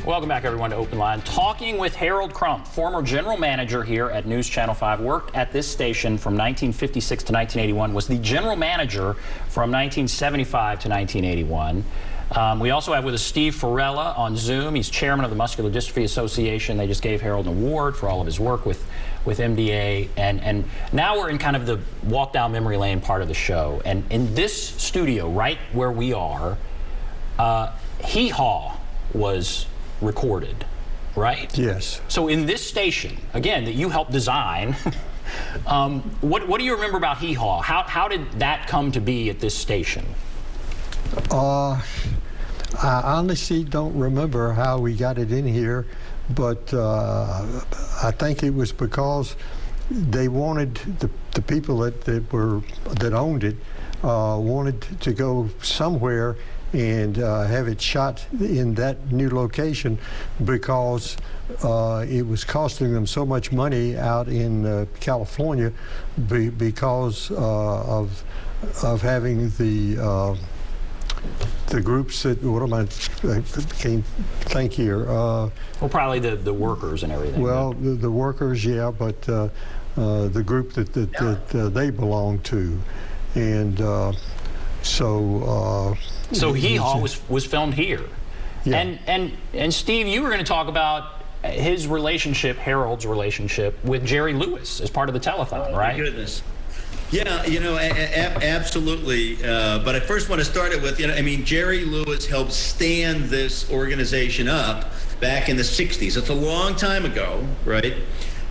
Welcome back, everyone, to Open Line. Talking with Harold Crump, former general manager here at News Channel 5, worked at this station from 1956 to 1981, was the general manager from 1975 to 1981. We also have with us Steve Farella on Zoom. He's chairman of the Muscular Dystrophy Association. They just gave Harold an award for all of his work with MDA. And now we're in kind of the walk down memory lane part of the show. And in this studio, right where we are, Hee Haw was recorded, right? Yes. So in this station, again, that you helped design, what do you remember about Hee Haw? How did that come to be at this station? I honestly don't remember how we got it in here, but I think it was because they wanted the people that owned it wanted to go somewhere and have it shot in that new location because it was costing them so much money out in California because of having the groups that, what am I can't think here. Well, probably the workers and everything. Well, the workers, yeah, but the group that they belong to, and so Hee Haw was filmed here. Yeah. And Steve, you were going to talk about his relationship, Harold's relationship with Jerry Lewis as part of the telethon, right? Oh, my goodness. Yeah, you know, absolutely. But I first want to start it with, I mean, Jerry Lewis helped stand this organization up back in the 60s. It's a long time ago, right?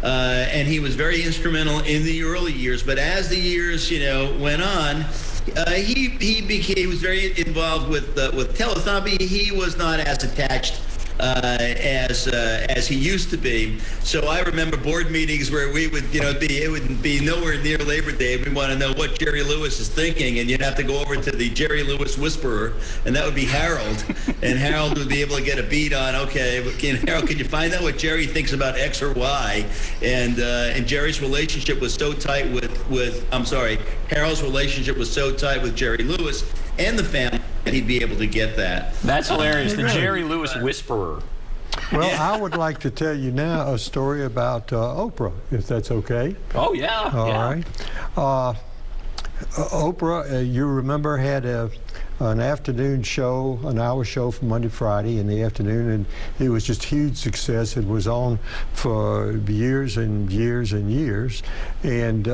And he was very instrumental in the early years. But as the years, went on, he was very involved with telethon, but he was not as attached as he used to be. So I remember board meetings where we would, it would be nowhere near Labor Day. We want to know what Jerry Lewis is thinking, and you'd have to go over to the Jerry Lewis whisperer, and that would be Harold. And Harold would be able to get a beat on, okay, Harold, can you find out what Jerry thinks about X or Y? And Jerry's relationship was so tight Harold's relationship was so tight with Jerry Lewis and the family, he'd be able to get that. That's hilarious. The Jerry Lewis whisperer. well, I would like to tell you now a story about Oprah, if that's okay. Oh, yeah. All right. Oprah, you remember, had an afternoon show, an hour show from Monday to Friday in the afternoon, and it was just huge success. It was on for years and years and years. And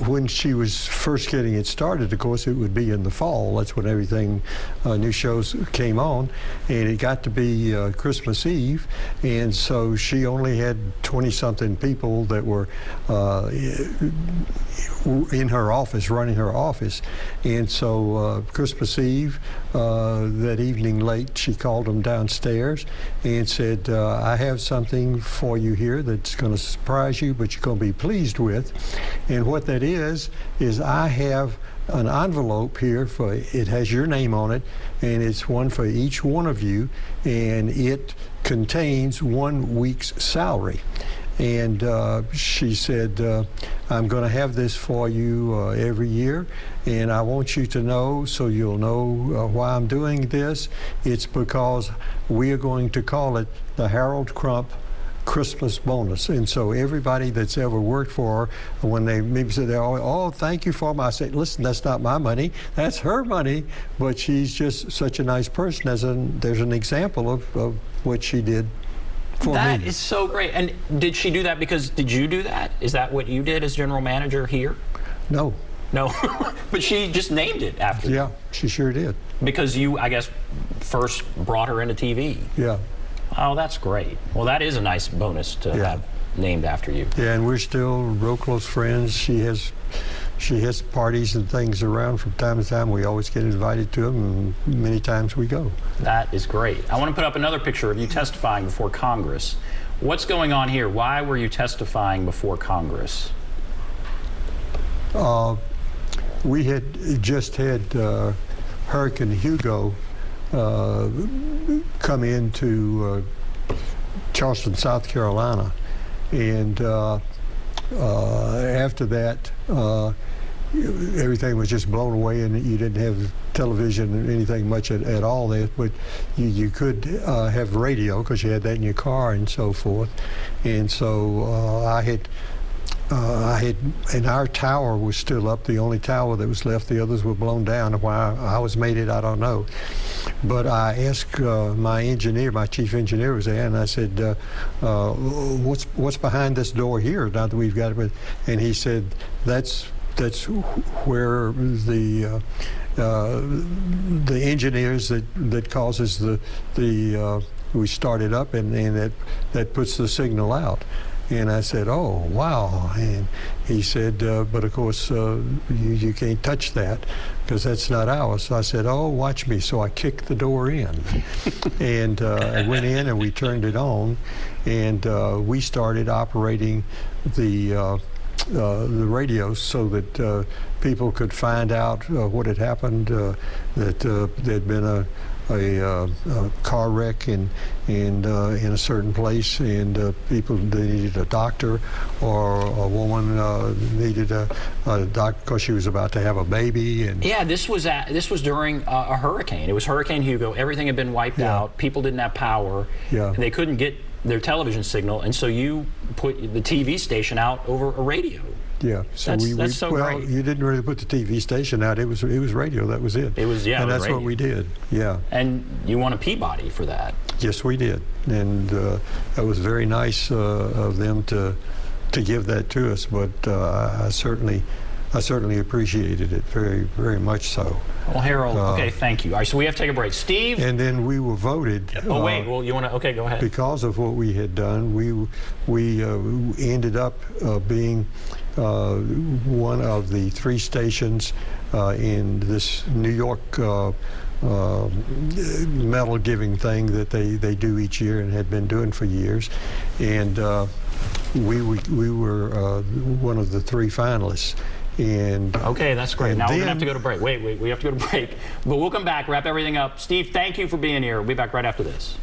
when she was first getting it started, of course, it would be in the fall. That's when everything, new shows came on. And it got to be Christmas Eve. And so she only had 20-something people that were in her office, running her office. And so Christmas Eve, that evening late, she called them downstairs and said, I have something for you here that's going to surprise you, but you're going to be pleased with. And what that is I have an envelope here it has your name on it, and it's one for each one of you, and it contains 1 week's salary. And she said, I'm going to have this for you every year, and I want you to know, so you'll know why I'm doing this. It's because we are going to call it the Harold Crump Christmas bonus. And so everybody that's ever worked for her, when they maybe say, oh, thank you for my, I say, listen, that's not my money, that's her money, but she's just such a nice person. There's an example of what she did for me. That is so great. And did she do that because, did you do that? Is that what you did as general manager here? No. No, but she just named it after you. Yeah, she sure did. Because you, I guess, first brought her into TV. Yeah. Oh, that's great. Well, that is a nice bonus to have named after you. Yeah, and we're still real close friends. She has parties and things around from time to time. We always get invited to them, and many times we go. That is great. I want to put up another picture of you testifying before Congress. What's going on here? Why were you testifying before Congress? We had just had Hurricane Hugo come into Charleston, South Carolina, and after that everything was just blown away, and you didn't have television or anything much at all there, but you could have radio because you had that in your car and so forth. And so I had, and our tower was still up, the only tower that was left. The others were blown down. Why I was made it, I don't know. But I asked my engineer, my chief engineer was there, and I said, what's behind this door here now that we've got it? And he said, that's where the engineers that causes we started up, and that puts the signal out. And I said, oh, wow. And he said, but of course, you can't touch that because that's not ours. So I said, oh, watch me. So I kicked the door in. And I went in and we turned it on. And we started operating the radios so that people could find out what had happened, that there'd been a car wreck in a certain place, and people, they needed a doctor, or a woman needed a doctor because she was about to have a baby. And yeah, this was during a hurricane. It was Hurricane Hugo. Everything had been wiped out. People didn't have power. Yeah. And they couldn't get their television signal, and so you put the TV station out over a radio. Yeah, so that's so well, great. You didn't really put the TV station out. It was radio. That was it. It was, yeah, and it was that's radio. what we did. Yeah. And you won a Peabody for that. Yes, we did, and that was very nice of them to give that to us. But I certainly appreciated it very, very much so. Well, Harold, okay, thank you. All right, so we have to take a break. Steve? And then we were voted. Oh, wait, well, you want to, okay, go ahead. Because of what we had done, we ended up being one of the 3 stations in this New York medal giving thing that they do each year and had been doing for years. And we were one of the 3 finalists. And okay, that's great. Now we're going to have to go to break. Wait, we have to go to break. But we'll come back, wrap everything up. Steve, thank you for being here. We'll be back right after this.